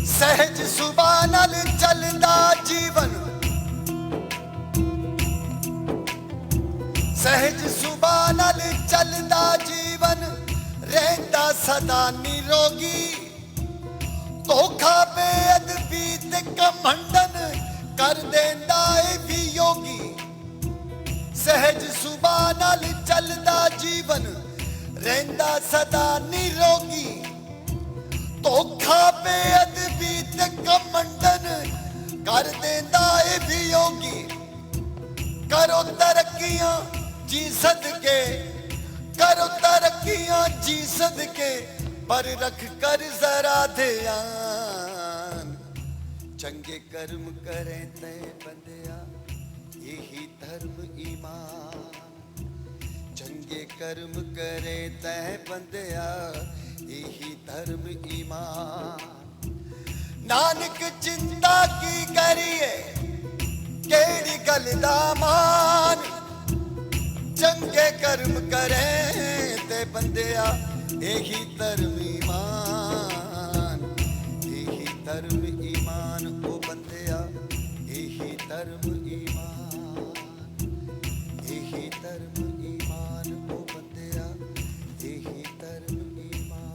सहज सुबह नाल चलदा जीवन, सहज सुबह नाल चलदा जीवन, रहंदा सदा निरोगी। धोखा बेअदबी ते घमंडन कर देंदा ए भी योगी। सहज सुबह नाल चलदा जीवन, रहंदा सदा निरोगी। धोखा बेअदबी ते घमंडन कर देंदा ए भी योगी। करो तरक्कियां जी सदके, करो तरक्कियां जी सदके, पर रख कर जरा ध्यान। चंगे कर्म करें ते बंदिया, यही धर्म ईमान। चंगे कर्म करे ते बंदिया, यही धर्म ईमान। नानक चिंता की करिए, केड़ी गल दा मान। चंगे कर्म करें ते बंदिया, यही धर्म ईमान। यही धर्म ईमान ओ बंदिया, यही धर्म ईमान। यही धर्म ईमान ओ बंदिया, यही धर्म ईमान।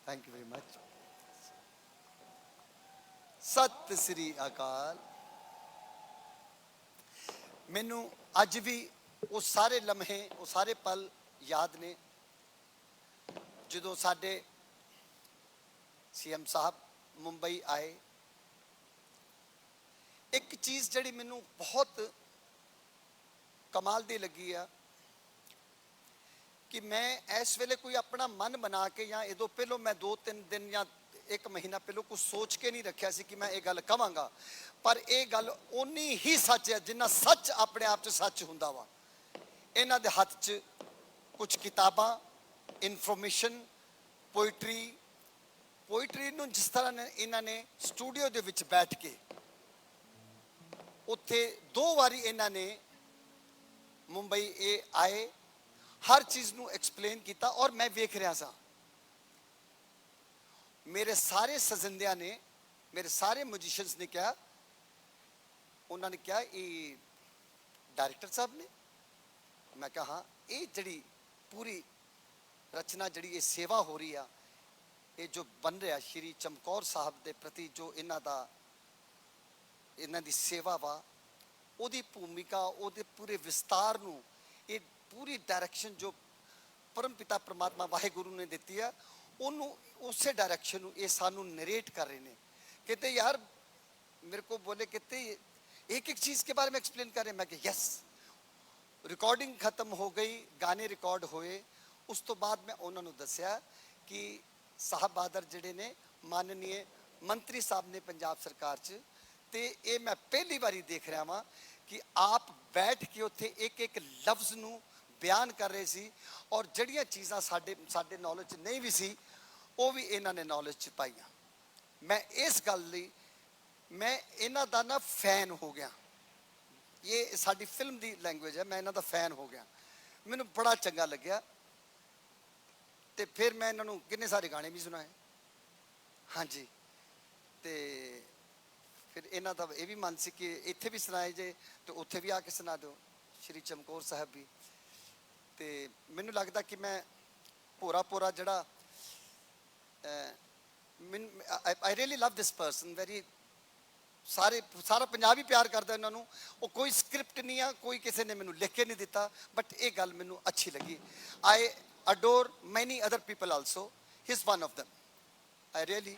Thank you very much. Sat Shri अकाल। मैनू अज भी वो सारे लम्हे, वो सारे पल याद ने जो साडे CM साहब मुंबई आए। एक चीज़ जड़ी मैनू बहुत कमाल दी लगी आ कि मैं इस वेले कोई अपना मन बना के या इदों पहलों मैं 2-3 दिन या एक महीना पहलों कुछ सोच के नहीं रखा सी कि मैं ये गल कहांगा, पर यह गल उन्नी ही सच है जिन्ना सच अपने आप च सच हुंदा वा। इन्हां दे हत्थ च कुछ किताबां, इनफॉर्मेशन, पोइट्री, पोइट्री नूं जिस तरह ने इन्हां ने स्टूडियो दे विच बैठ के उत्थे 2 वारी इन्हां ने मुंबई ये आए, हर चीज़ नूं एक्सप्लेन किया और मैं वेख रहा सा। मेरे सारे सजिंदियां ने, मेरे सारे म्यूजिशियंस ने कहा, उन्होंने कहा ये डायरेक्टर साहब ने। मैं कहा हाँ, ये जड़ी पूरी रचना जड़ी ये सेवा हो रही है, ये जो बन रहा श्री चमकौर साहब के प्रति जो इन्हां दा इन्हां दी सेवा वा, उहदी भूमिका, उहदे पूरे विस्तार नूं, ये पूरी डायरेक्शन जो परम पिता परमात्मा वाहिगुरु ने दी है, उन्होंने उस डायरेक्शन ये सानू नरेट कर रहे हैं। कहते यार मेरे को बोले, कहते एक एक चीज़ के बारे में एक्सप्लेन कर रहे हैं। मैं कि यस। रिकॉर्डिंग खत्म हो गई, गाने रिकॉर्ड होए, उस तो बाद मैं उन्होंने दसिया कि साहब बहादुर जिहड़े ने माननीय मंत्री साहब ने पंजाब सरकार च, ते ये मैं पहली बारी देख रहा वहाँ कि आप बैठ के उत्थे एक एक लफ्ज़ नूं बयान कर रहे सी, और जड़ियाँ चीज़ां साडे नॉलेज नहीं भी सी, वो भी इन्हां ने नॉलेज च पाईयां। मैं इस गल लई मैं इन्हां दा ना फैन हो गया। ये साडी फिल्म दी लैंग्वेज है, मैं इन्हां दा फैन हो गया, मैनूं बड़ा चंगा लग्या। ते फिर मैं इन्हां नूं किन्ने सारे गाने भी सुनाए। हाँ जी। ते फिर इन्हां दा ये भी मन सी कि इत्थे भी सुनाए जे, तो उत्थे भी आके सुना दो श्री चमकौर साहब भी। तो मैनू लगता कि मैं पूरा पूरा जड़ा I really love this person very. सारा पंजाब ही प्यार करता इन्होंने। वो कोई स्क्रिप्ट नहीं है, कोई किसी ने मैनू लिख के नहीं दिता, बट ये गल मैनू अच्छी लगी। I adore many other people also, he is one of them. I really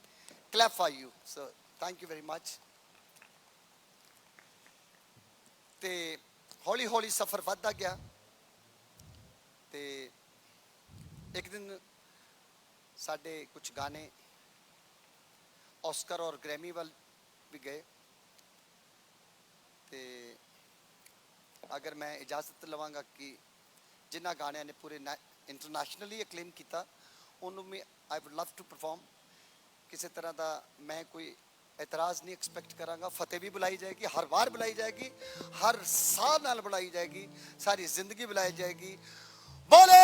clap for you sir, thank you very much. तो हौली हौली सफ़र बढ़ता गया। तो एक दिन साढ़े कुछ गाने ऑस्कर और ग्रैमी वाल भी गए। तो अगर मैं इजाज़त लवांगा कि जिन्होंने गाणियां ने पूरे इंटरनेशनली एक्लेम किया, उन्होंने I would love to perform. किसी तरह का मैं कोई एतराज़ नहीं एक्सपैक्ट करांगा। फतेह भी बुलाई जाएगी, हर बार बुलाई जाएगी, हर साल नाल बुलाई जाएगी, सारी जिंदगी बुलाई जाएगी। बोले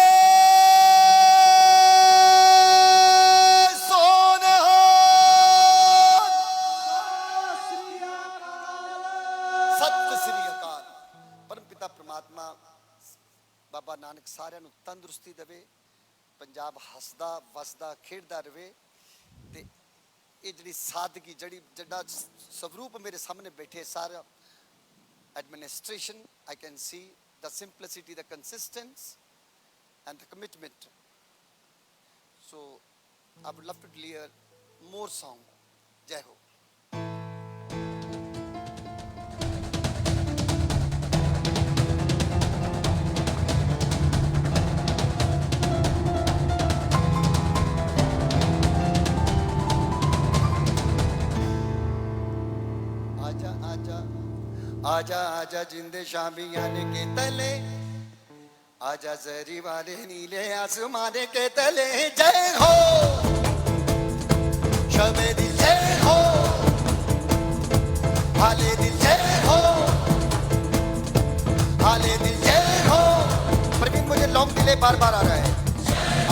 ਸਾਰਿਆਂ ਨੂੰ ਤੰਦਰੁਸਤੀ ਦੇਵੇ, ਪੰਜਾਬ ਹੱਸਦਾ ਵਸਦਾ ਖੇਡਦਾ ਰਹੇ। ਤੇ ਇਹ ਜਿਹੜੀ ਸਾਦਗੀ ਜਿਹੜਾ ਸਵਰੂਪ ਮੇਰੇ ਸਾਹਮਣੇ ਬੈਠੇ ਸਾਰਾ administration, I can see the simplicity, the consistency and the commitment. So I would love to hear more song. Jai Ho. आजा आजा जिंदे शामियान के तले, आजा जरी वाले नीले आसमाने के तले। जय हो शबे दिल, जय हो हाले दिल, जय हो हाले दिल, जय हो। प्रवीण मुझे लॉन्ग डिले बार बार आ रहा है।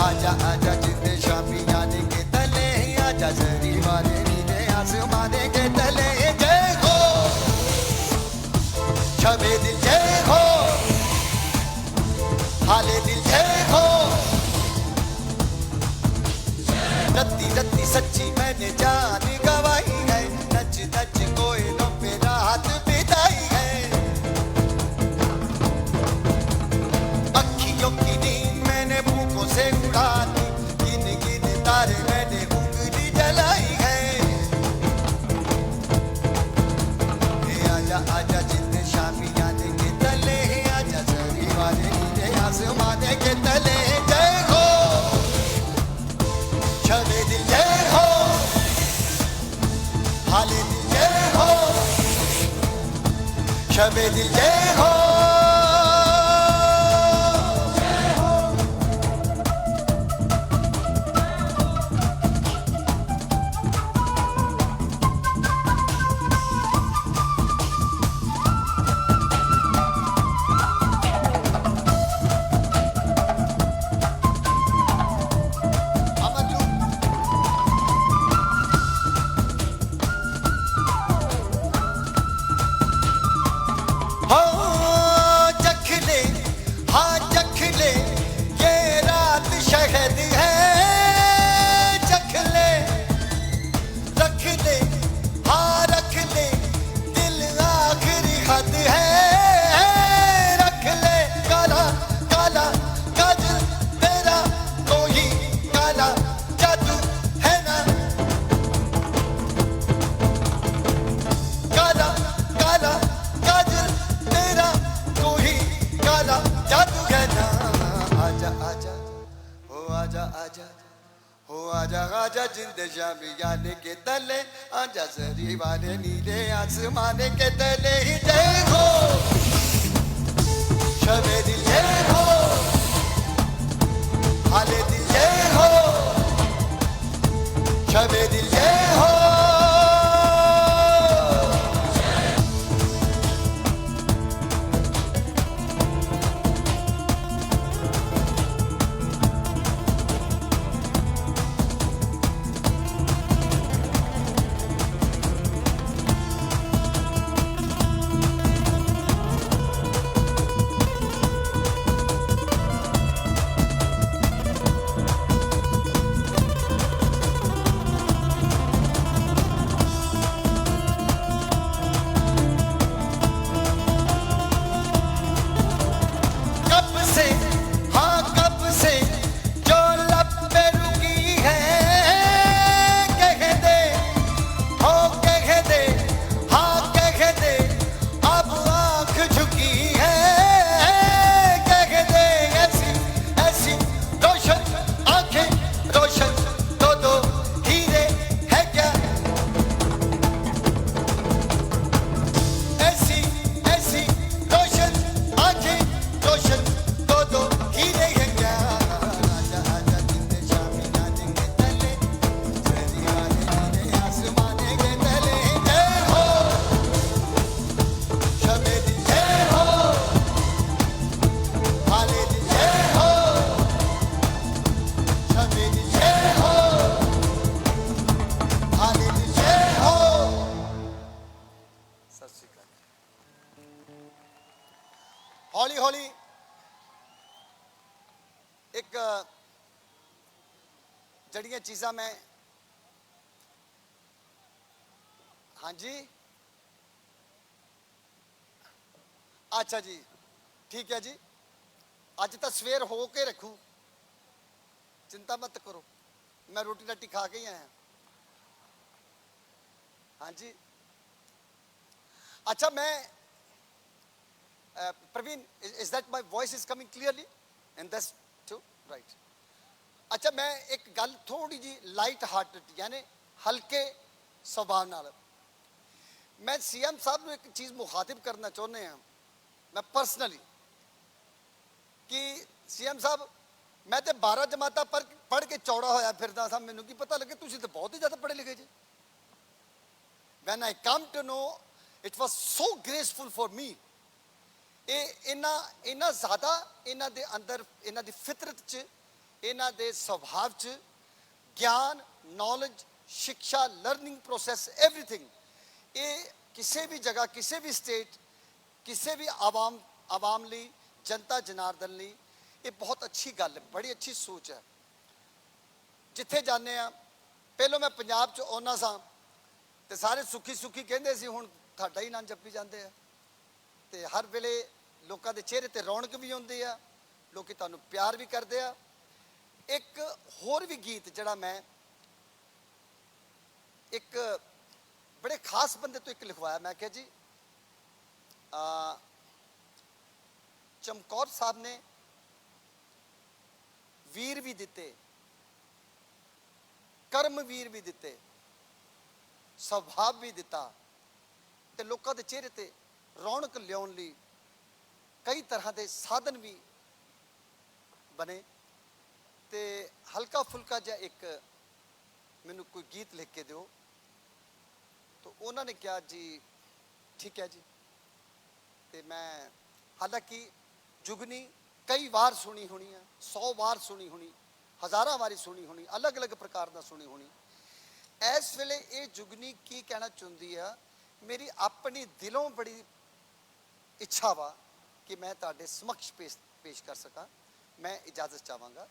आजा आजा जिंदे शामियान के तले, आजा जरी वाले नीले आसमाने के तले। जय हो शबे दिल, जय हो हाले दिल, जय हो। रत्ती रत्ती सच्ची मैंने जान गवाई है, नच नच कोयलों पे रात बिताई है। अखियों की नींद मैंने भूखों से उड़ा दी, गिन गिन तारे मैंने उंगली जलाई है। आजा आजा जिंदे शामियान के तले, आजा जरी वाले नीले आसमाने के तले। जय हो शबे दिल, जय हो हाले दिल, जय हो शबे दिल, जय हो। आजा जिंदे शामियान के तले, आजा जरी वाले नीले आसमाने के तले। जय हो शबे दिल, जय हो हाले दिल, जय हो शबे दिल, जय हो। हौली हौली जड़ियां चीज़ां मैं हाँ जी अच्छा जी ठीक है जी अज तो सवेर हो के रखू चिंता मत करो मैं रोटी राटी खा के ही आया हाँ जी अच्छा मैं Praveen is that my voice is coming clearly and that's to right अच्छा मैं एक गल थोड़ी जी लाइट हार्टेड यानी हल्के सुभाव नाल मैं सीएम साहब को एक चीज़ मुखातिब करना चाहते हैं मैं पर्सनली कि सीएम साहब मैं तो 12 जमात पढ़ के चौड़ा होया फिरदा सा मैनू की पता लगे तुसीं तो बहुत ही ज़्यादा पढ़े लिखे जी when I come to know it was so graceful for me इन्ना ज़्यादा इन्हां दे अंदर इन्हां दी फितरत च इन्हां दे स्वभाव च ज्ञान नॉलेज शिक्षा लर्निंग प्रोसैस एवरीथिंग ये किसी भी जगह किसी भी स्टेट किसी भी आवाम ली जनता जनार्दन ली ये बहुत अच्छी गल है बड़ी अच्छी सोच है जिथे जाने पहलों मैं पंजाब च आना सा तो सारे सुखी सुखी कहते सी हुण तुहाडा ही नाम जपी जाते हैं तो हर वेले लोगों के चेहरे ते रौनक भी आउंदी है लोग तुहानूं प्यार भी करते हैं एक होर भी गीत जिहड़ा मैं एक बड़े खास बंदे तो एक लिखवाया मैं क्या जी चमकौर साहब ने वीर भी दिते कर्म वीर भी दिते स्वभाव भी दिता ते लोगों के चेहरे ते रौनक लियाउण लई कई तरह के साधन भी बने ते हल्का फुल्का जिहा एक मैनू कोई गीत लिख के दो तो उन्होंने कहा जी ठीक है जी तो मैं हालांकि जुगनी कई बार सुनी होनी है 100 बार सुनी होनी हज़ारों बारी सुनी होनी अलग अलग प्रकार का सुनी होनी इस वेले ये जुगनी की कहना चाहती है मेरी अपनी दिलों बड़ी इच्छा वा कि मैं तुहाडे समक्ष पेश कर सका मैं इजाजत चाहांगा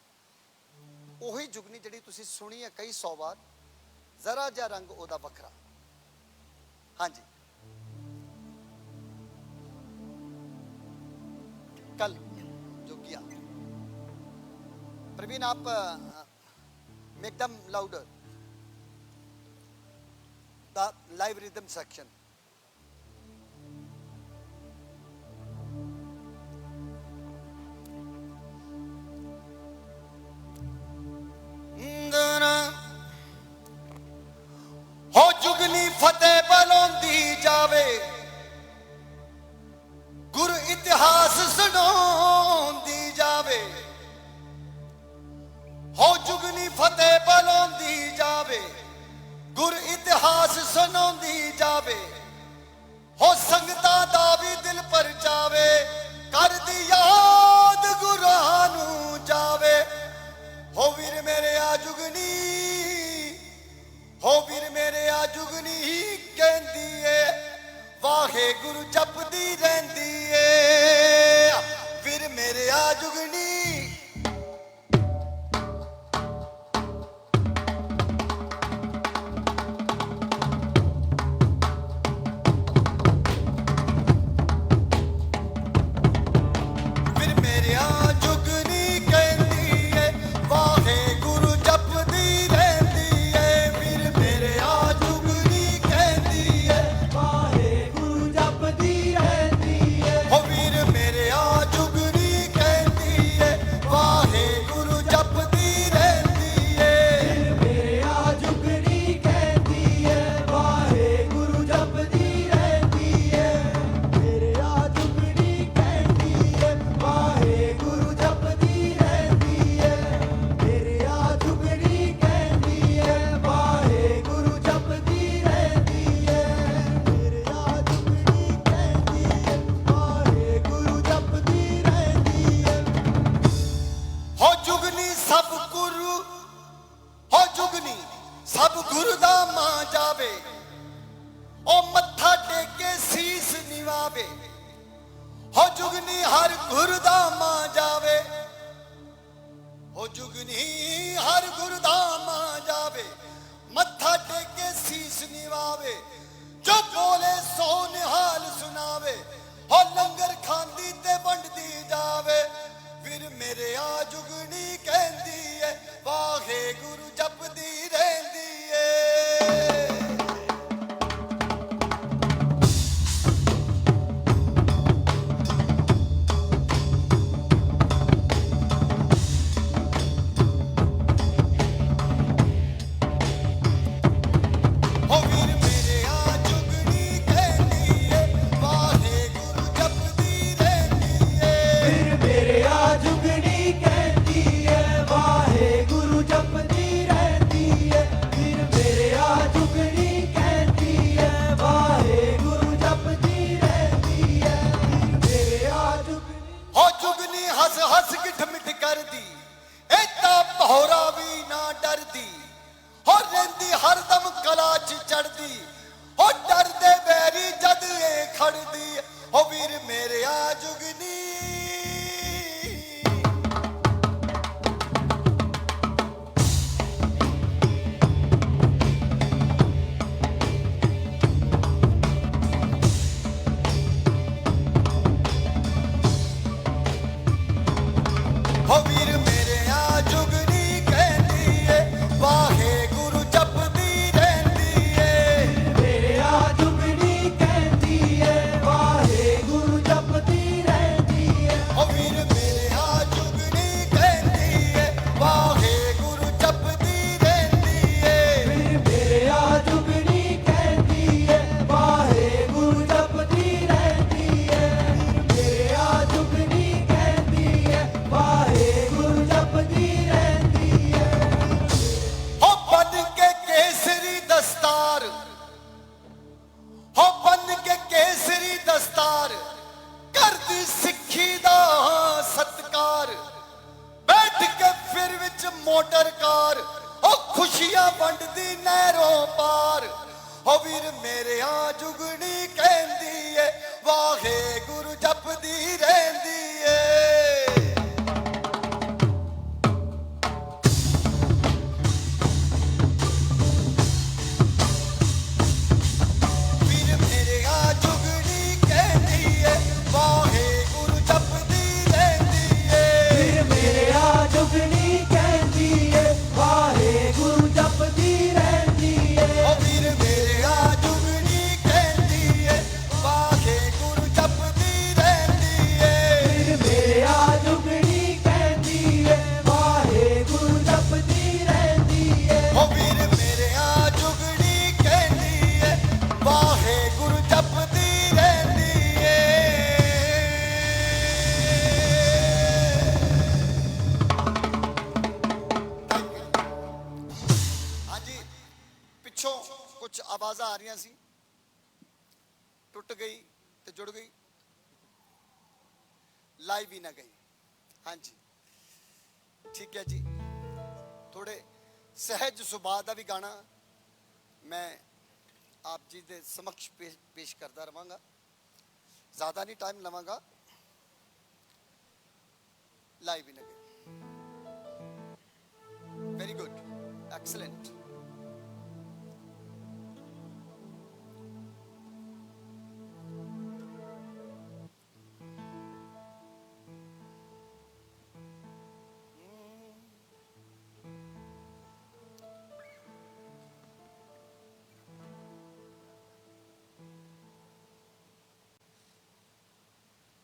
उही जुगनी जिहड़ी तुसीं सुनी है कई 100 बार जरा जा रंग ओदा वखरा हाँ जी कल जो किया प्रवीण आप make them louder the live rhythm section हो जुगनी फतेह बलोंदी जावे गुरु इतिहास सुनाउंदी जावे हो जुगनी फतेह बलोंदी जावे गुरु इतिहास सुनाउंदी जावे हो संगतां दा भी दिल पर जावे कर दी याद गुरां नूं जावे हो वीर मेरे आ जुगनी हो वीर मेरे आ जुगनी कहंदी है वाहे गुरु जपदी रहंदी है वीर मेरे आ जुगनी हो जुगनी हर गुरदामा जावे हो जुगनी हर गुरदामा लेंदी हरदम कला च चढ़दी हो डरदे बैरी जद ए खड़दी हो वीर मेरे आ जुगनी हो वीर मेरे आ जुगनी कहती है वाहे गुरु जपदी रहंदी है मेरे आ जुगनी कहती है वाहे गुरु जपती रहती है हो वीर मेरे आ जुगनी कहती है वाहे गुरु जपदी रहंदी है फिर मेरे आ जुगनी कहती है वाहे गुरु जपती रहती है मेरे आ जुगनी कहती है वाहे गुरु जपती रहती है हो बन के केसरी दस्तार हो बन के केसरी दस्तार करदी सिੱਖੀ ਦਾ ਸਤਕਾਰ बैठ के फिर विच मोटर कार हो खुशियां वंडदी नहरों पार हो वीर मेरे आ जुगनी कहंदी है वाहे गुरु जपदी रहंदी है वीर मेरे आ जुगनी कहंदी है वाहे गुरु जपदी रहंदी है फिर मेरे आ जुगनी कहती है वाहे गुरु जपती रहती है ओ वीर मेरे आ जुगनी कहंदी है वाहे गुरु जपदी रहंदी है फिर मेरे आ जुगनी कहती है वाहे गुरु जपती रहती है ओ वीर मेरे आ जुगनी कहंदी है वाहे गुरु जपदी रहंदी है ਹਾਂਜੀ ਪਿੱਛੋਂ ਕੁਝ ਆਵਾਜ਼ਾਂ ਆ ਰਹੀਆਂ ਸੀ ਟੁੱਟ ਗਈ ਤੇ ਜੁੜ ਗਈ ਲਾਈਵ ਹੀ ਨਾ ਗਈ ਹਾਂਜੀ ਠੀਕ ਹੈ ਜੀ ਥੋੜੇ ਸਹਿਜ ਸੁਭਾਅ ਦਾ ਵੀ ਗਾਣਾ ਮੈਂ ਆਪ ਜੀ ਦੇ ਸਮਕਸ਼ ਪੇਸ਼ ਕਰਦਾ ਰਵਾਂਗਾ ਜ਼ਿਆਦਾ ਨਹੀਂ ਟਾਈਮ ਲਵਾਂਗਾ ਲਾਈਵ ਹੀ ਨਾ ਗਈ ਵੈਰੀ ਗੁੱਡ ਐਕਸਲੈਂਟ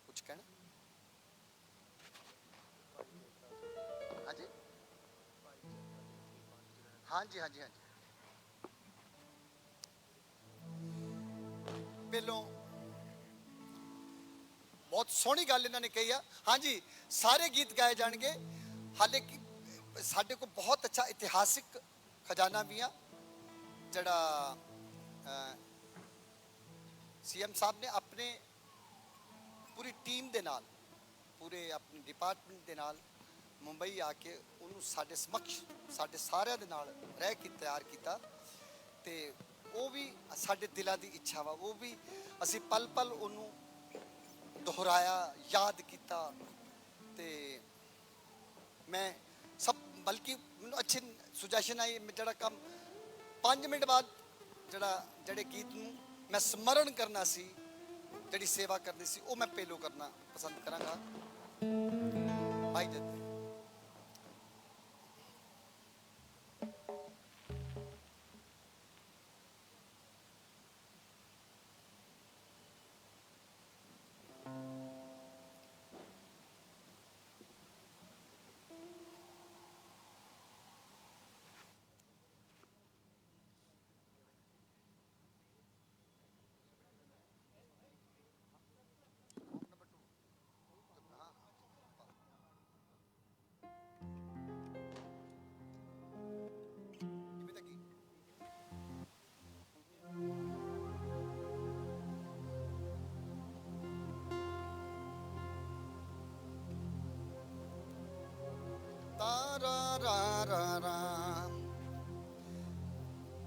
ਕੁਝ ਕਹਿਣਾ ਹਾਂਜੀ ਹਾਂਜੀ ਹਾਂਜੀ ਹਾਂਜੀ ਪਹਿਲੋਂ ਬਹੁਤ ਸੋਹਣੀ ਗੱਲ ਇਹਨਾਂ ਨੇ ਕਹੀ ਆ ਹਾਂਜੀ ਸਾਰੇ ਗੀਤ ਗਾਏ ਜਾਣਗੇ ਹਾਲੇ ਕਿ ਸਾਡੇ ਕੋਲ ਬਹੁਤ ਅੱਛਾ ਇਤਿਹਾਸਿਕ ਖਜ਼ਾਨਾ ਵੀ ਆ ਜਿਹੜਾ ਸੀਐਮ ਸਾਹਿਬ ਨੇ ਆਪਣੇ ਪੂਰੀ ਟੀਮ ਦੇ ਨਾਲ ਪੂਰੇ ਆਪਣੇ ਡਿਪਾਰਟਮੈਂਟ ਦੇ ਨਾਲ ਮੁੰਬਈ ਆ ਕੇ ਉਹਨੂੰ ਸਾਡੇ ਸਮਕਸ਼ ਸਾਡੇ ਸਾਰਿਆਂ ਦੇ ਨਾਲ ਰਹਿ ਕੇ ਤਿਆਰ ਕੀਤਾ ਤੇ ਉਹ ਵੀ ਸਾਡੇ ਦਿਲਾਂ ਦੀ ਇੱਛਾ ਵਾ ਉਹ ਵੀ ਅਸੀਂ ਪਲ ਪਲ ਉਹਨੂੰ ਦੁਹਰਾਇਆ ਯਾਦ ਕੀਤਾ ਤੇ ਮੈਂ ਸਭ ਬਲਕਿ ਮੈਨੂੰ ਅੱਛੇ ਸੁਜੈਸ਼ਨ ਆਈ ਜਿਹੜਾ ਕੰਮ 5 ਮਿੰਟ ਬਾਅਦ ਜਿਹੜੇ ਗੀਤ ਨੂੰ ਮੈਂ ਸਮਰਨ ਕਰਨਾ ਸੀ ਜਿਹੜੀ ਸੇਵਾ ਕਰਨੀ ਸੀ ਉਹ ਮੈਂ ਪਹਿਲੋਂ ਕਰਨਾ ਪਸੰਦ ਕਰਾਂਗਾ ਭਾਈ ਜੀ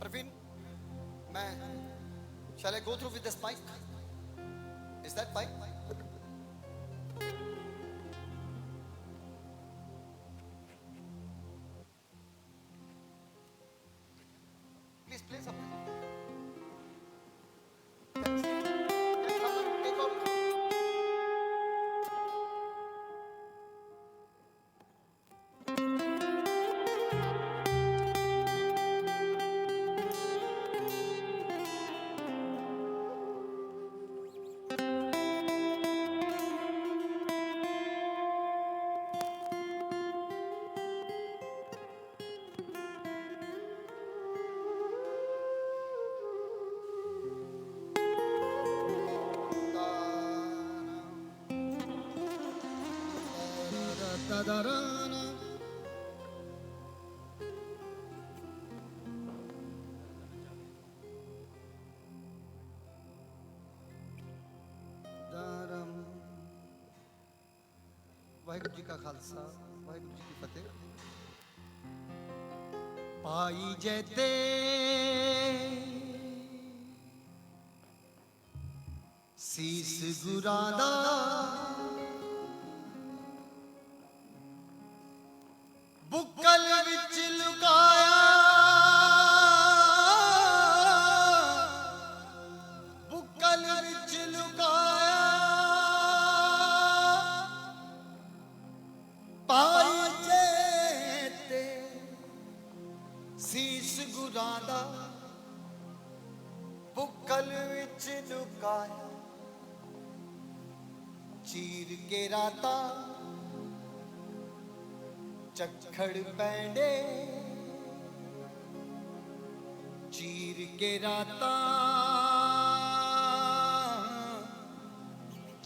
Praveen, shall I go through with this mic? Is that mic? Please play something. Yes. Yes, someone take off. Waheguru ji का खालसा वाहिगुरु जी की फतेह। पाई जैते सीस गुरादा बुक्कल विच लुकाया, बुक्कल विच लुकाया, पाई जेते सीस गुरादा बुक्कल विच लुकाया, चीर के राता चखड़ पैंडे, चीर के राता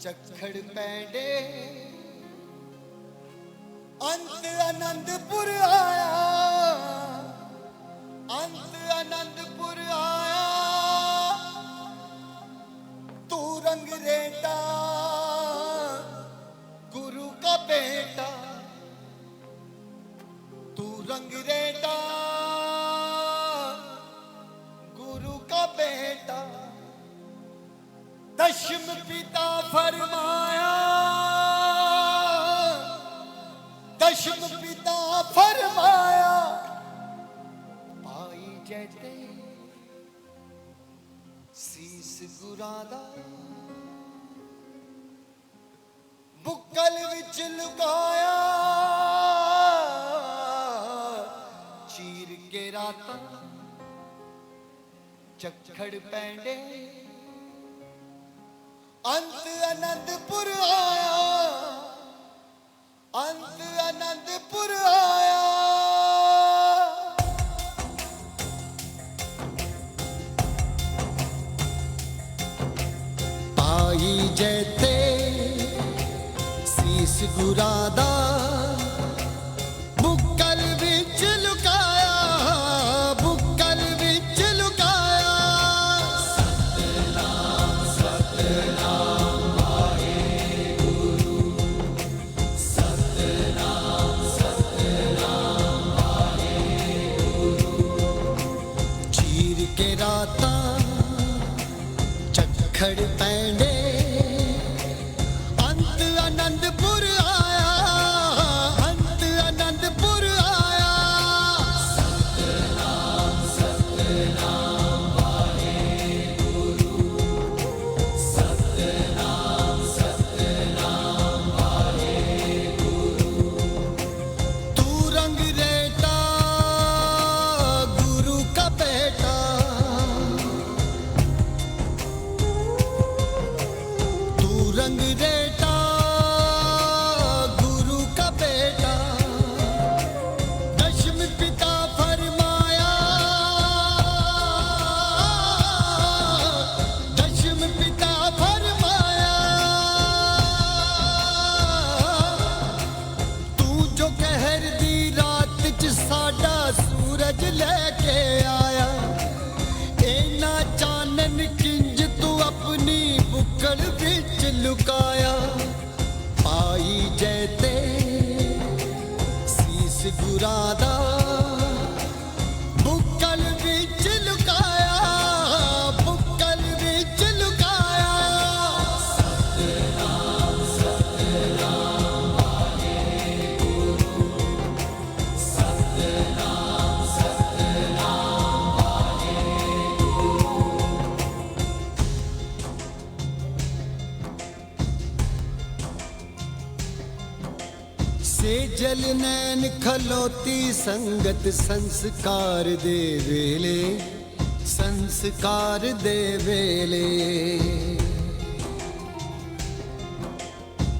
चखड़ पैंडे, अंत आनंदपुर आया, अंत आनंदपुर आया, तू रंग रेटा गुरु का बेटा, तू रंग रेटा गुरु का बेटा, दशम पिता फरमाया, दशम पिता फरमाया, पाई जैते सीस गुरादा बुक्कल विच लुकाया, चीर के राता चखड़ पैंडे, अंत आनंदपुर आया, अंत आनंदपुर आया। पाई जैते सीस गुरादा बुक्कल विच लुकाया, बुक्कल विच लुकाया, सतनाम सतनाम वाहेगुरु, सतनाम सतनाम वाहेगुरु, चीर के राता चखड़ पैंडे, अंत आनंदपुर आया, अंत आनंदपुर आया, सतनाम सतनाम वाहेगुरु, सतनाम सतनाम वाहेगुरु, तू रंग रेटा गुरु का बेटा, तू रंग रेटा ਸੇਜਲ ਨੈਣ ਖਲੋਤੀ ਸੰਗਤ ਸੰਸਕਾਰ ਦੇ ਵੇਲੇ, ਸੰਸਕਾਰ ਦੇ ਵੇਲੇ।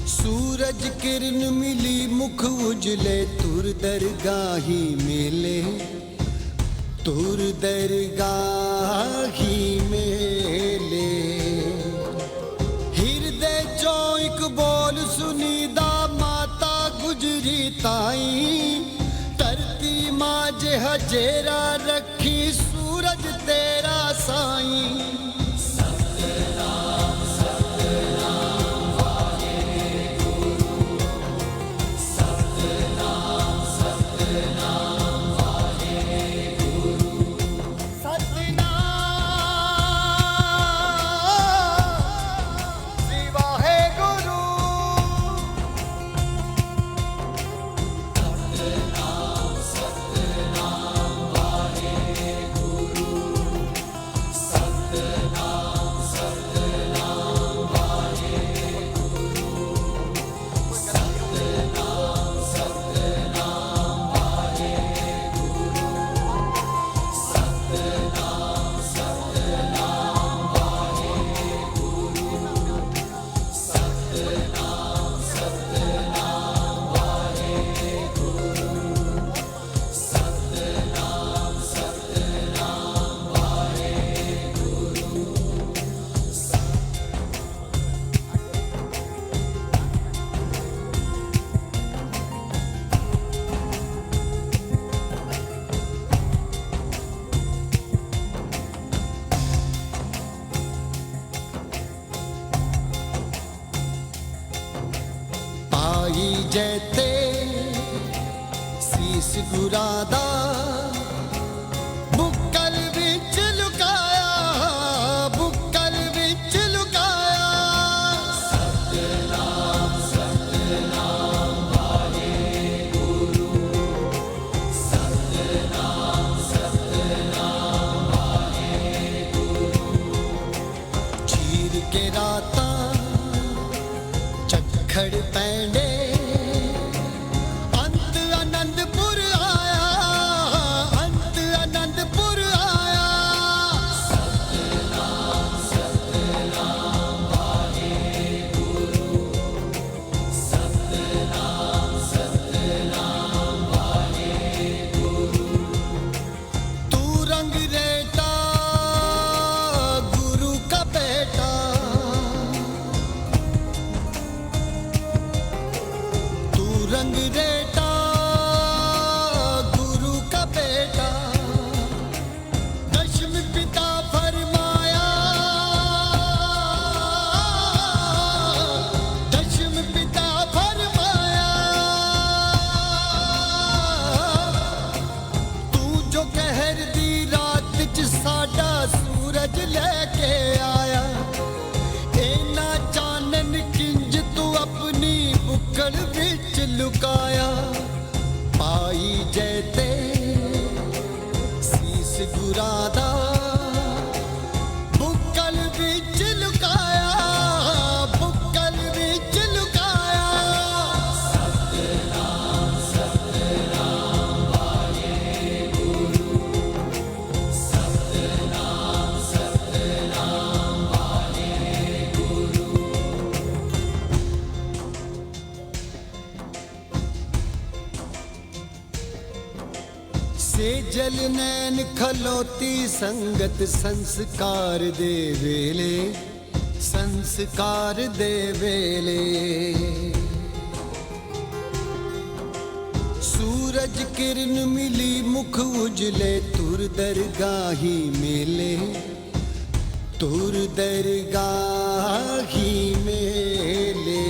ਸੂਰਜ ਕਿਰਨ ਮਿਲੀ ਮੁਖ ਉਜਲੇ, ਤੁਰ ਦਰਗਾਹੀ ਮੇਲੇ, ਤੁਰ ਦਰਗਾਹੀ ਮੇਲੇ। ਹਿਰਦੇ ਚੋਂ ਇੱਕ ਬੋਲ ਸੁਨੀਦਾ, ਮਾਤਾ ਗੁਜਰੀ ਤਾਈ। ਧਰਤੀ ਮਾਂ ਜਿਹਾ ਜੇਰਾ ਰੱਖੀ, ਸੂਰਜ ਤੇਰਾ ਸਾਈਂ। ਜੈਤੇ ਸੀਸ ਗੁਰਾਂ ਦਾ, ਬੁੱਕਲ ਵਿੱਚ ਲੁਕਾਇਆ, ਬੁੱਕਲ ਵਿੱਚ ਲੁਕਾਇਆ। ਸਤਿਨਾਮ ਸਤਿਨਾਮ ਵਾਹਿਗੁਰੂ, ਸਤਿਨਾਮ ਸਤਿਨਾਮ ਵਾਹਿਗੁਰੂ। ਚੀਰ ਕੇ ਰਾਤਾਂ ਝੱਖੜ ਪੈਂਡੇ, रंग रेटा गुरु का बेटा। दशम पिता फरमाया, दशम पिता फरमाया। तू जो कहर दी रात च साडा सूरज लेके आया, इना चानन किंज तू अपनी बुक्कड़ विच लुकाया। पाई जैते सीस गुरां दा, बुक्कल विच लुकाया, बुक्कल विच लुकाया। सतनाम सतनाम वाहेगुरू, सतनाम सतनाम वाहेगुरू। सेजल नैन खलोती संगत संस्कार दे वेले, संस्कार दे वेले। सूरज किरण मिली मुख उजले, तुर दरगाही मेले, तुर दरगाही मेले।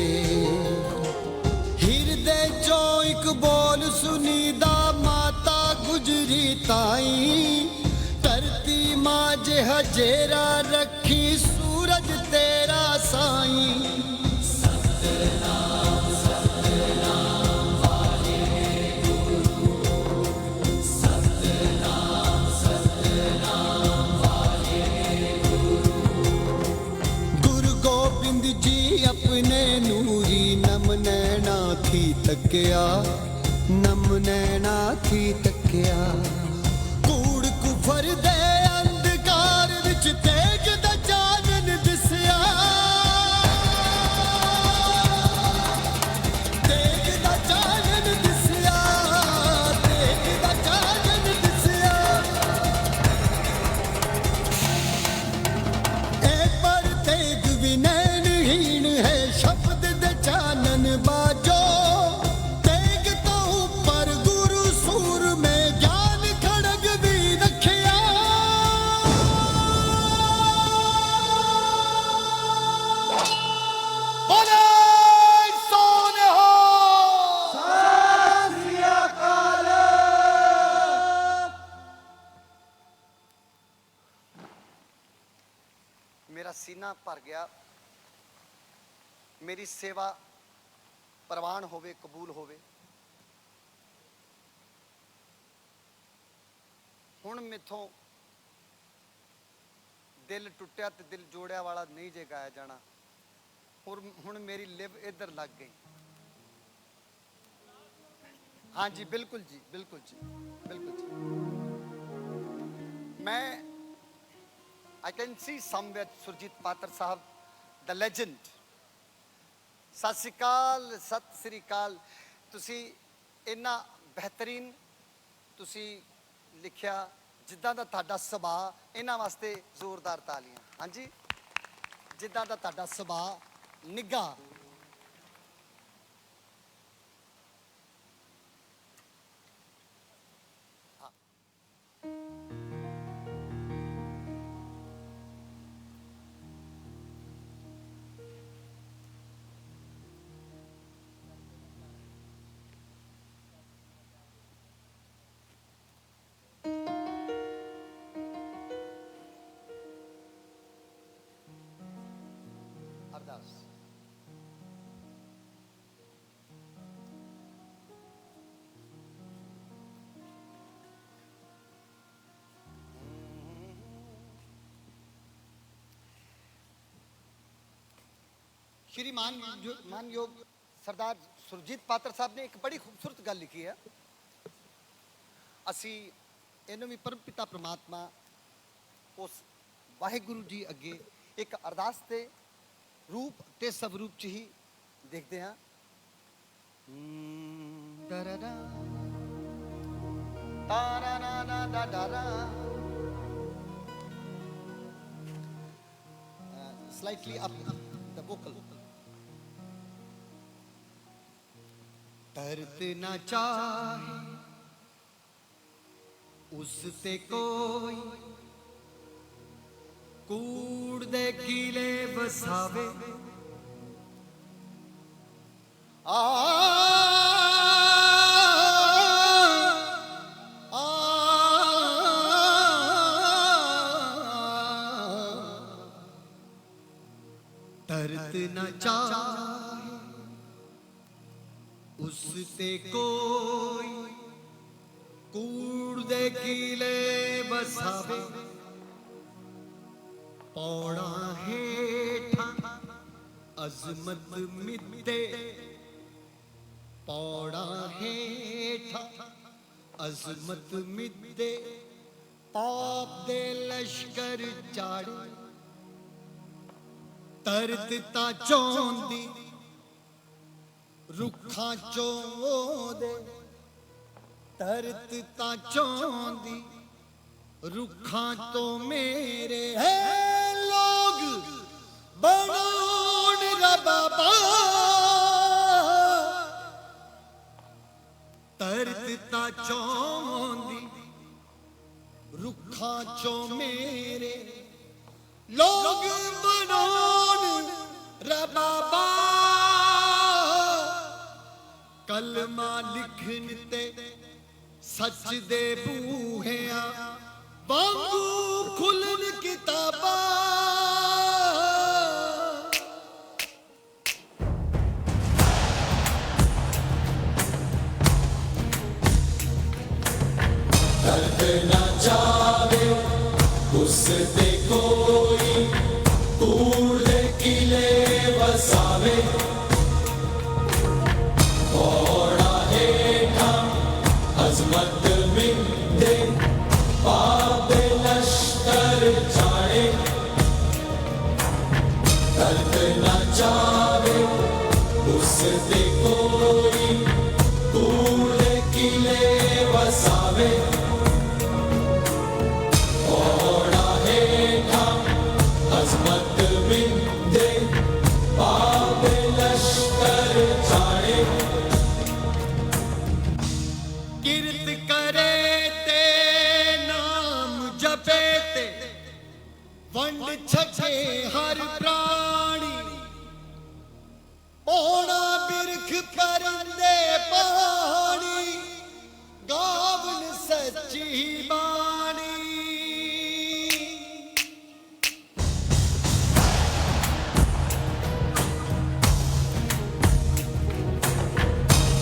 हिरदे चो एक बोल सुनीदा, माता गुजरी ताई। धरती मां जिहा जेरा रखी, सूरज तेरा साईं। सतनाम सतनाम वाहेगुरू, सतनाम सतनाम वाहेगुरू। गुरु गोबिंद जी अपने नूरी नम नैना थी तकिया, ਨੈਣਾ ਥੀ ਤੱਕਿਆ ਕੂੜ ਕੁਫਰ ਦੇ ਅੰਧਕਾਰ ਵਿੱਚ ਤੇਗ ਦਾ ਚਾਨਣ ਦਿਸਿਆ ਤੇਗ ਦਾ ਚਾਨਣ ਦਿਸਿਆ ਤੇਗ ਦਾ ਚਾਨਣ ਦਿਸਿਆ ਇਹ ਪਰ ਤੇਗ ਵੀ ਨੈਣਹੀਣ ਹੈ ਸ਼ਬਦ ਦੇ ਚਾਨਣ ਬਾਜੋ मेरा सीना भर गया मेरी सेवा प्रवान होवे कबूल होवे हुण मेथों दिल टुटिया ते दिल जोड़िया वाला नहीं जे गाया जाना हुण मेरी लिव इधर लग गई हाँ जी बिल्कुल जी बिल्कुल जी बिल्कुल जी मैं I can see somewhere Surjit Patra Sahab, the legend. सत श्री अकाल तुसी इन्ना बेहतरीन तुसी लिखिया जिद्दां दा तुहाडा सुभाऽ इन्हां वास्ते जोरदार तालियां हाँ जी जिद्दां दा तुहाडा सुभाऽ निग्घा अरदास श्री मानयोग सरदार सुरजीत पात्र साहब ने एक बड़ी खूबसूरत गल लिखी है असी इन्हों भी परम पिता परमात्मा उस वाहिगुरु जी अगे एक अरदास के रूप ते स्वरूप च ही देखते हैं स्लाइटली अप द वोकल दर्द न चाहे उससे कोई कूड़ दे किले बसावे आ दर्द न चाहे उससे कोई कूड़ दे किले बसावे पौड़ा हेठा अजमत मिते पौड़ा हेठा अजमत मिते पाप दे लश्कर चाड़े तरत ता चौंदी रुखा चोंदे तरत ता चौंदी रुखा तो मेरे है लोग बनोन रबाबा तरत ता चौंदी रुखा चो मेरे लोग बनोन रबाबा कलमा लिखन ते सच दे बूहिया वांगू खुलन किताबा दर्द न जावे उससे कोई कूड़ दे किले बसावे पौड़ा हेठा वंड छके हर प्राणी पौना बिरख परंदे पानी गावन सच्ची बाणी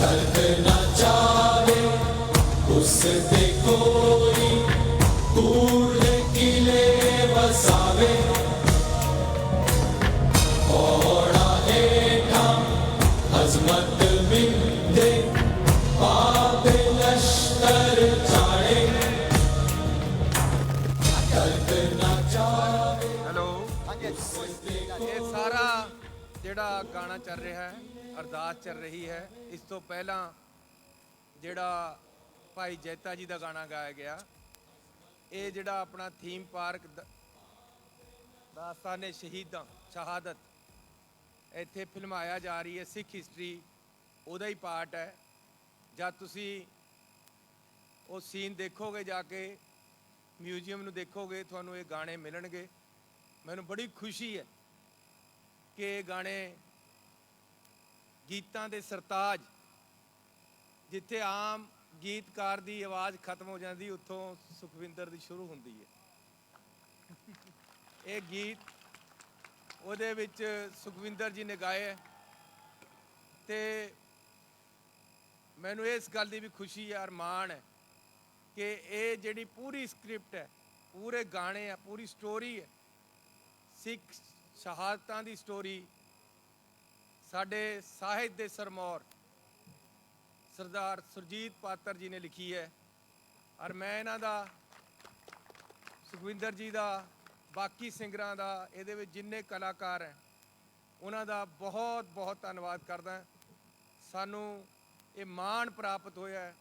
दर्द न जावे उससे कोई कूड़ किले बसावे ओड़ा हेठा अजमत मिंदे पाप लश्कर चाड़े दर्द न जावे। ਹੈਲੋ ਹਾਂਜੀ ਹਾਂਜੀ ਇਹ ਸਾਰਾ ਜਿਹੜਾ ਗਾਣਾ ਚੱਲ ਰਿਹਾ ਹੈ ਅਰਦਾਸ ਚੱਲ ਰਹੀ ਹੈ। ਇਸ ਤੋਂ ਪਹਿਲਾਂ ਜਿਹੜਾ ਭਾਈ ਜੈਤਾ ਜੀ ਦਾ ਗਾਣਾ ਗਾਇਆ ਗਿਆ, ਇਹ ਜਿਹੜਾ ਆਪਣਾ ਥੀਮ ਪਾਰਕ ਦਾਸਤਾਨੇ ਸ਼ਹੀਦਾਂ ਸ਼ਹਾਦਤ ਇੱਥੇ ਫਿਲਮਾਇਆ ਜਾ ਰਹੀ ਹੈ, ਸਿੱਖ ਹਿਸਟਰੀ ਉਹਦਾ ਹੀ ਪਾਰਟ ਹੈ। ਜਦ ਤੁਸੀਂ ਉਹ ਸੀਨ ਦੇਖੋਗੇ ਜਾ ਕੇ ਮਿਊਜ਼ੀਅਮ ਨੂੰ ਦੇਖੋਗੇ ਤੁਹਾਨੂੰ ਇਹ ਗਾਣੇ ਮਿਲਣਗੇ। ਮੈਨੂੰ ਬੜੀ ਖੁਸ਼ੀ ਹੈ ਕਿ ਇਹ ਗਾਣੇ ਗੀਤਾਂ ਦੇ ਸਰਤਾਜ, ਜਿੱਥੇ ਆਮ ਗੀਤਕਾਰ ਦੀ ਆਵਾਜ਼ ਖਤਮ ਹੋ ਜਾਂਦੀ ਉੱਥੋਂ ਸੁਖਵਿੰਦਰ ਦੀ ਸ਼ੁਰੂ ਹੁੰਦੀ ਹੈ। ਇਹ ਗੀਤ ਉਹਦੇ ਵਿੱਚ ਸੁਖਵਿੰਦਰ ਜੀ ਨੇ ਗਾਏ ਹੈ ਤੇ ਮੈਨੂੰ ਇਸ ਗੱਲ ਦੀ ਵੀ ਖੁਸ਼ੀ ਹੈ, ਅਰਮਾਨ ਹੈ ਕਿ ਇਹ ਜਿਹੜੀ ਪੂਰੀ ਸਕ੍ਰਿਪਟ ਹੈ, ਪੂਰੇ ਗਾਣੇ ਆ, ਪੂਰੀ ਸਟੋਰੀ ਹੈ, ਸਿੱਖ ਸ਼ਹਾਦਤਾਂ ਦੀ ਸਟੋਰੀ ਸਾਡੇ ਸਾਹਿਤ ਦੇ ਸਰਮੌਰ ਸਰਦਾਰ ਸੁਰਜੀਤ ਪਾਤਰ ਜੀ ਨੇ ਲਿਖੀ ਹੈ। ਔਰ ਮੈਂ ਇਹਨਾਂ ਦਾ, ਸੁਖਵਿੰਦਰ ਜੀ ਦਾ, ਬਾਕੀ ਸਿੰਗਰਾਂ ਦਾ, ਇਹਦੇ ਵਿੱਚ ਜਿੰਨੇ ਕਲਾਕਾਰ ਹੈ ਉਹਨਾਂ ਦਾ ਬਹੁਤ ਬਹੁਤ ਧੰਨਵਾਦ ਕਰਦਾ। ਸਾਨੂੰ ਇਹ ਮਾਣ ਪ੍ਰਾਪਤ ਹੋਇਆ ਹੈ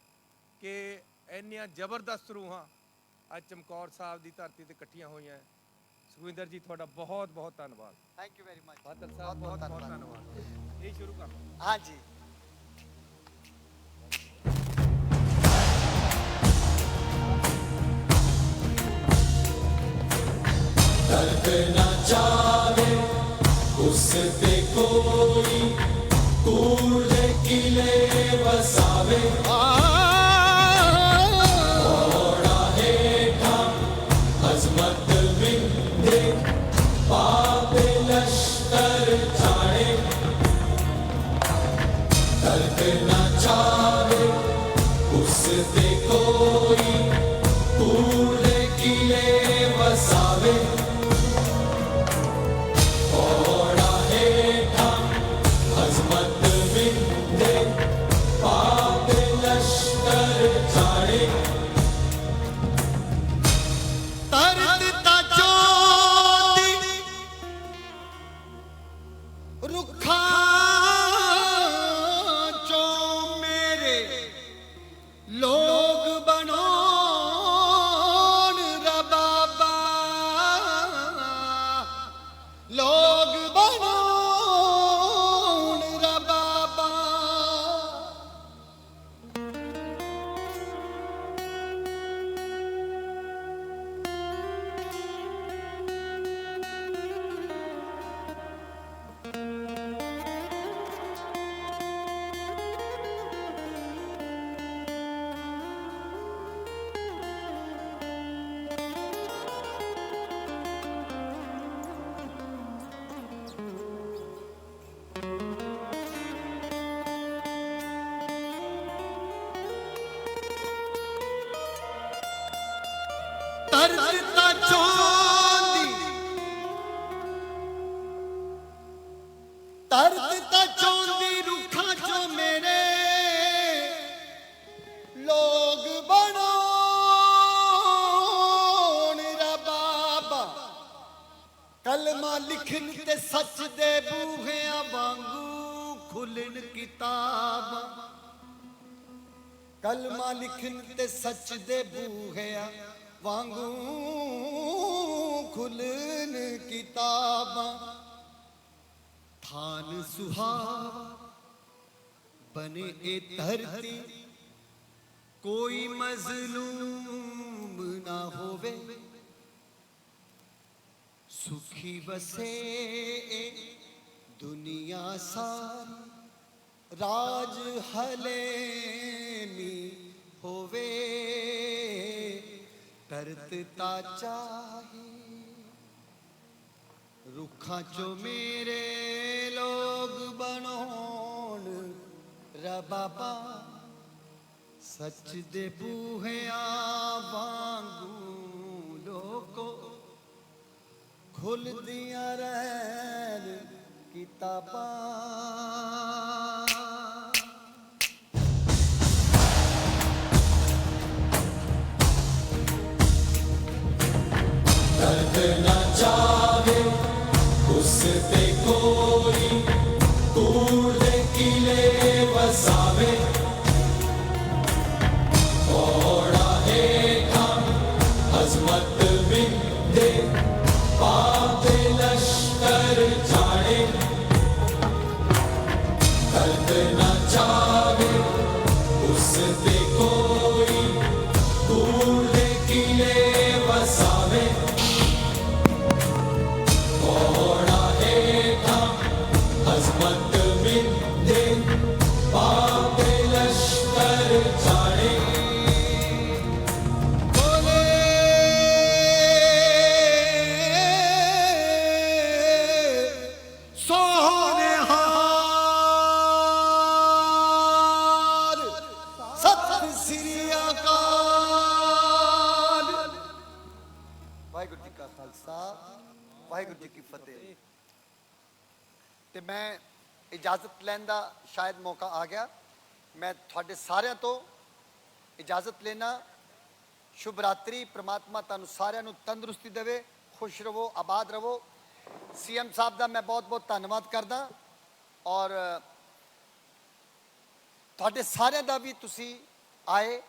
ਕਿ ਇੰਨੀਆਂ ਜ਼ਬਰਦਸਤ ਰੂਹਾਂ ਅੱਜ ਚਮਕੌਰ ਸਾਹਿਬ ਦੀ ਧਰਤੀ ਤੇ ਇਕੱਠੀਆਂ ਹੋਈਆਂ। ਸੁਖਵਿੰਦਰ ਜੀ ਤੁਹਾਡਾ ਬਹੁਤ ਬਹੁਤ ਧੰਨਵਾਦ। Thank you very much Badal ਸਾਹਿਬ ਬਹੁਤ ਬਹੁਤ ਧੰਨਵਾਦ। ਇਹ ਸ਼ੁਰੂ ਕਰ। ਹਾਂਜੀ दर्द न जावे उससे कोई कूड़ किले बसावे ओड़ा हेठा अजमत मिंदे पाप लश्कर चाड़े दर्द न जावे उससे कोई कूड़ किले बसावे ओड़ा हेठा अजमत मिंदे पाप लश्कर चाड़े तरत ता चोदी रुखा चो मेरे लोग बनोन रबाबा लोग बनोन रबाबा तरत ता चोदी तरत ता चोदी रुखा चो मेरे लोग बनोन रबाबा कलमा लिखन ते सच दे बूहियां वांगू खुलन किताबां कलमा लिखन ते सच दे बूहियां वांगू खुलन किताबां थान सुहावा बने ए धरती कोई मजलूम ना होवे सुखी बसे दुनिया सारी राज हलेमी होवे तरतता चाहे रुखा चो मेरे लोग बनोन रबाबा सच दे बूहिया वांगू लोको खुल दिया रहन किताबां दर्द न चाहे उस पे कोई कूड़ किले बसावे थोड़ा है काम अजमत बिंदे पापे लश्कर जाने दर्द न चाहे उस पे कोई कूड़ किले बसावे थोड़ा है काम अजमत बिंदे पापे लश्कर जाने बोले सोने हार सत श्री अकाल वाहिगुरु जी का खालसा वाहिगुरु जी की फतेह ਤੇ ਮੈਂ ਇਜਾਜ਼ਤ ਲੈਣ ਦਾ ਸ਼ਾਇਦ ਮੌਕਾ ਆ ਗਿਆ ਮੈਂ ਤੁਹਾਡੇ ਸਾਰਿਆਂ ਤੋਂ ਇਜਾਜ਼ਤ ਲੈਣਾ ਸ਼ੁਭ ਰਾਤਰੀ ਪ੍ਰਮਾਤਮਾ ਤੁਹਾਨੂੰ ਸਾਰਿਆਂ ਨੂੰ ਤੰਦਰੁਸਤੀ ਦੇਵੇ ਖੁਸ਼ ਰਹੋ ਆਬਾਦ ਰਹੋ ਸੀਐਮ ਸਾਹਿਬ ਦਾ ਮੈਂ ਬਹੁਤ ਬਹੁਤ ਧੰਨਵਾਦ ਕਰਦਾ ਔਰ ਤੁਹਾਡੇ ਸਾਰਿਆਂ ਦਾ ਵੀ ਤੁਸੀਂ ਆਏ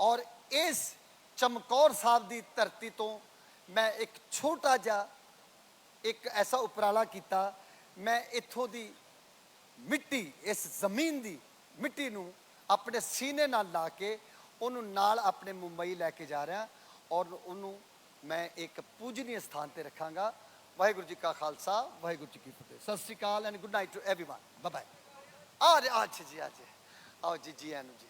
ਔਰ ਇਸ ਚਮਕੌਰ ਸਾਹਿਬ ਦੀ ਧਰਤੀ ਤੋਂ ਮੈਂ ਇੱਕ ਛੋਟਾ ਜਿਹਾ ਇੱਕ ਐਸਾ ਉਪਰਾਲਾ ਕੀਤਾ ਮੈਂ ਇੱਥੋਂ ਦੀ ਮਿੱਟੀ ਇਸ ਜ਼ਮੀਨ ਦੀ ਮਿੱਟੀ ਨੂੰ ਆਪਣੇ ਸੀਨੇ ਨਾਲ ਲਾ ਕੇ ਉਹਨੂੰ ਨਾਲ ਆਪਣੇ ਮੁੰਬਈ ਲੈ ਕੇ ਜਾ ਰਿਹਾ ਔਰ ਉਹਨੂੰ ਮੈਂ ਇੱਕ ਪੂਜਨੀय ਸਥਾਨ ਤੇ ਰੱਖਾਂਗਾ ਵਾਹਿਗੁਰੂ ਜੀ ਕਾ ਖਾਲਸਾ ਵਾਹਿਗੁਰੂ ਜੀ ਕੀ ਫਤਿਹ Sat Shri Akal and good night to everyone bye bye ਅੱਛਾ ਜੀ ਆਓ ਜੀ ਆਨੂ ਜੀ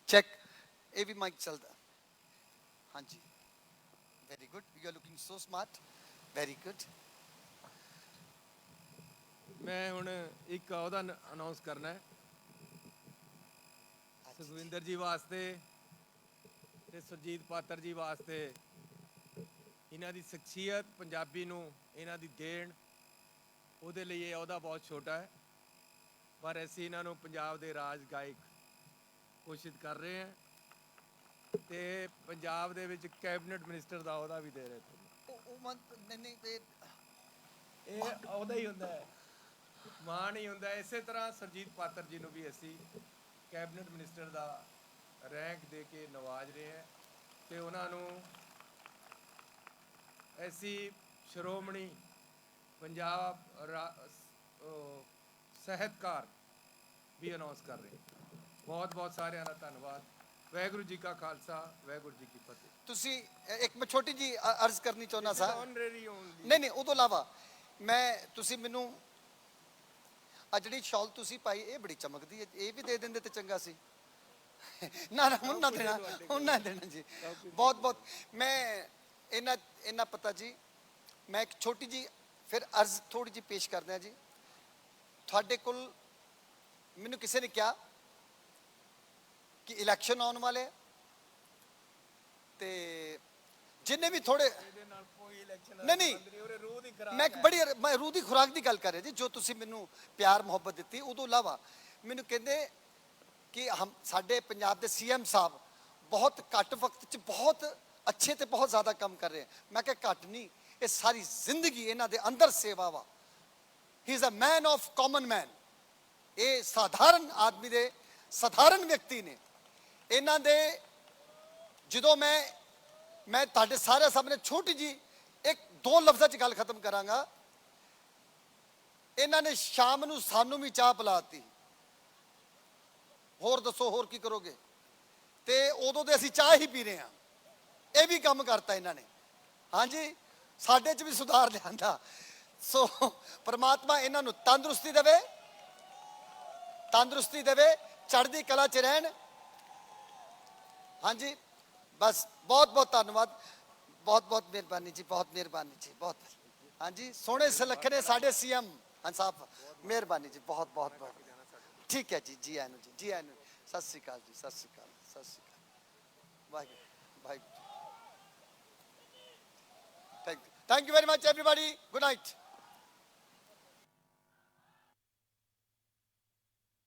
चेक ये भी माइक चलता हाँ जी very good you are looking so smart very good ਮੈਂ ਹੁਣ ਇੱਕ ਉਹਦਾ ਅਨਾਉਂਸ ਕਰਨਾ ਹੈ ਸੁਖਵਿੰਦਰ ਜੀ ਵਾਸਤੇ ਤੇ ਸੁਰਜੀਤ ਪਾਤਰ ਜੀ ਵਾਸਤੇ ਇਹਨਾਂ ਦੀ ਸ਼ਖਸੀਅਤ ਪੰਜਾਬੀ ਨੂੰ ਇਹਨਾਂ ਦੀ ਦੇਣ ਉਹਦੇ ਲਈ ਇਹ ਉਹਦਾ ਬਹੁਤ ਛੋਟਾ ਹੈ ਪਰ ਅਸੀਂ ਇਹਨਾਂ ਨੂੰ ਪੰਜਾਬ ਦੇ ਰਾਜ ਗਾਇਕ ਘੋਸ਼ਿਤ ਕਰ ਰਹੇ ਹਾਂ ਤੇ ਪੰਜਾਬ ਦੇ ਵਿੱਚ ਕੈਬਨਿਟ ਮਿਨਿਸਟਰ ਦਾ ਉਹਦਾ ਵੀ ਦੇ ਰਹੇ नहीं ਇਹ ਉਹਦਾ ਹੀ ਹੁੰਦਾ ਹੈ ਮਾਣ ਹੀ ਹੁੰਦਾ ਹੈ। ਇਸੇ ਤਰ੍ਹਾਂ ਸੁਰਜੀਤ ਪਾਤਰ ਜੀ ਨੂੰ ਵੀ ਅਸੀਂ ਕੈਬਨਿਟ ਮਿਨਿਸਟਰ ਦਾ ਰੈਂਕ ਦੇ ਕੇ ਨਵਾਜ ਰਹੇ ਹਾਂ ਤੇ ਉਹਨਾਂ ਨੂੰ ਐਸੀ ਸ਼੍ਰੋਮਣੀ ਪੰਜਾਬ ਸਾਹਿਤਕਾਰ ਵੀ ਅਨਾਉਂਸ ਕਰ ਰਹੇ ਹਾਂ। ਬਹੁਤ ਬਹੁਤ ਸਾਰਿਆਂ ਦਾ ਧੰਨਵਾਦ ਵਾਹਿਗੁਰੂ ਜੀ ਕਾ ਖਾਲਸਾ ਵਾਹਿਗੁਰੂ ਜੀ ਕੀ ਫਤਿਹ ਤੁਸੀਂ ਇੱਕ ਮੈਂ ਛੋਟੀ ਜੀ ਅਰਜ਼ ਕਰਨੀ ਚਾਹੁੰਦਾ ਸਾਂ ਆਨਰੇਰੀ ਓਨਲੀ ਨਹੀਂ ਉਹ ਤੋਂ ਇਲਾਵਾ ਮੈਂ ਤੁਸੀਂ ਮੈਨੂੰ ਆ ਜਿਹੜੀ ਸ਼ਾਲ ਤੁਸੀਂ ਪਾਈ ਇਹ ਬੜੀ ਚਮਕਦੀ ਹੈ ਇਹ ਵੀ ਦੇ ਦਿੰਦੇ ਤੇ ਚੰਗਾ ਸੀ ਨਾ ਹੁਣ ਨਾ ਦੇਣਾ ਜੀ ਬਹੁਤ ਬਹੁਤ ਮੈਂ ਇਹਨਾਂ ਪਤਾ ਜੀ ਮੈਂ ਇੱਕ ਛੋਟੀ ਜੀ ਫਿਰ ਅਰਜ਼ ਥੋੜੀ ਜੀ ਪੇਸ਼ ਕਰਦਾ ਜੀ ਤੁਹਾਡੇ ਕੋਲ ਮੈਨੂੰ ਕਿਸੇ ਨੇ ਕਿਹਾ ਕਿ ਇਲੈਕਸ਼ਨ ਆਉਣ ਵਾਲੇ ਤੇ ਜਿੰਨੇ ਵੀ ਥੋੜੇ ਇਹਦੇ ਨਾਲ ਕੋਈ ਇਲੈਕਸ਼ਨ ਨਹੀਂ ਉਹਰੇ ਰੂਹ ਦੀ ਖਰਾਬ ਮੈਂ ਇੱਕ ਬੜੀ ਮੈਂ ਰੂਹ ਦੀ ਖੁਰਾਕ ਦੀ ਗੱਲ ਕਰ ਰਿਹਾ ਜੀ ਜੋ ਤੁਸੀਂ ਮੈਨੂੰ ਪਿਆਰ ਮੁਹੱਬਤ ਦਿੱਤੀ ਉਦੋਂ ਇਲਾਵਾ ਮੈਨੂੰ ਕਹਿੰਦੇ ਕਿ ਸਾਡੇ ਪੰਜਾਬ ਦੇ ਸੀਐਮ ਸਾਹਿਬ ਬਹੁਤ ਘੱਟ ਵਕਤ 'ਚ ਬਹੁਤ ਅੱਛੇ ਤੇ ਬਹੁਤ ਜ਼ਿਆਦਾ ਕੰਮ ਕਰ ਰਹੇ ਮੈਂ ਕਿਹਾ ਘੱਟ ਨਹੀਂ ਇਹ ਸਾਰੀ ਜ਼ਿੰਦਗੀ ਇਹਨਾਂ ਦੇ ਅੰਦਰ ਸੇਵਾ ਵਾ ਹੀ is a man of common man ਇਹ ਸਾਧਾਰਨ ਆਦਮੀ ਦੇ ਸਾਧਾਰਨ ਵਿਅਕਤੀ ਨੇ ਇਹਨਾਂ ਦੇ ਜਦੋਂ ਮੈਂ ਤੁਹਾਡੇ ਸਾਰੇ ਸਾਹਮਣੇ ਛੋਟੀ ਜੀ ਇੱਕ ਦੋ ਲਫ਼ਜ਼ਾਂ 'ਚ ਗੱਲ ਖਤਮ ਕਰਾਂਗਾ ਇਹਨਾਂ ਨੇ ਸ਼ਾਮ ਨੂੰ ਸਾਨੂੰ ਵੀ ਚਾਹ ਪਿਲਾਤੀ ਹੋਰ ਦੱਸੋ ਹੋਰ ਕੀ ਕਰੋਗੇ? ਤੇ ਉਦੋਂ ਦੇ ਅਸੀਂ ਚਾਹ ਹੀ ਪੀ ਰਹੇ ਹਾਂ। ਇਹ ਵੀ ਕੰਮ ਕਰਤਾ ਇਹਨਾਂ ਨੇ। ਹਾਂਜੀ, ਸਾਡੇ 'ਚ ਵੀ ਸੁਧਾਰ ਲਿਆਂਦਾ। ਸੋ ਪ੍ਰਮਾਤਮਾ ਇਹਨਾਂ ਨੂੰ ਤੰਦਰੁਸਤੀ ਦੇਵੇ, ਤੰਦਰੁਸਤੀ ਦੇਵੇ, ਚੜ੍ਹਦੀ ਕਲਾ 'ਚ ਰਹਿਣ। ਹਾਂਜੀ, ਬਸ ਬਹੁਤ ਬਹੁਤ ਧੰਨਵਾਦ, ਬਹੁਤ ਬਹੁਤ ਮਿਹਰਬਾਨੀ ਜੀ, ਬਹੁਤ ਮਿਹਰਬਾਨੀ ਜੀ, ਬਹੁਤ। ਹਾਂਜੀ, ਸੋਹਣੇ ਸੁਲੱਖਣੇ ਸਾਡੇ ਸੀਐਮ ਹੰਸਾਬ, ਮਿਹਰਬਾਨੀ ਜੀ, ਬਹੁਤ ਬਹੁਤ ਬਹੁਤ। ਠੀਕ ਹੈ ਜੀ, ਜੀ ਆਇਆਂ ਨੂੰ ਜੀ, ਜੀ ਆਇਆਂ ਨੂੰ। ਸਤਿ ਸ਼੍ਰੀ ਅਕਾਲ ਜੀ, ਸਤਿ Shri Akal, Sat Shri Akal. Waheguru Waheguru. Thank you very much everybody, good night.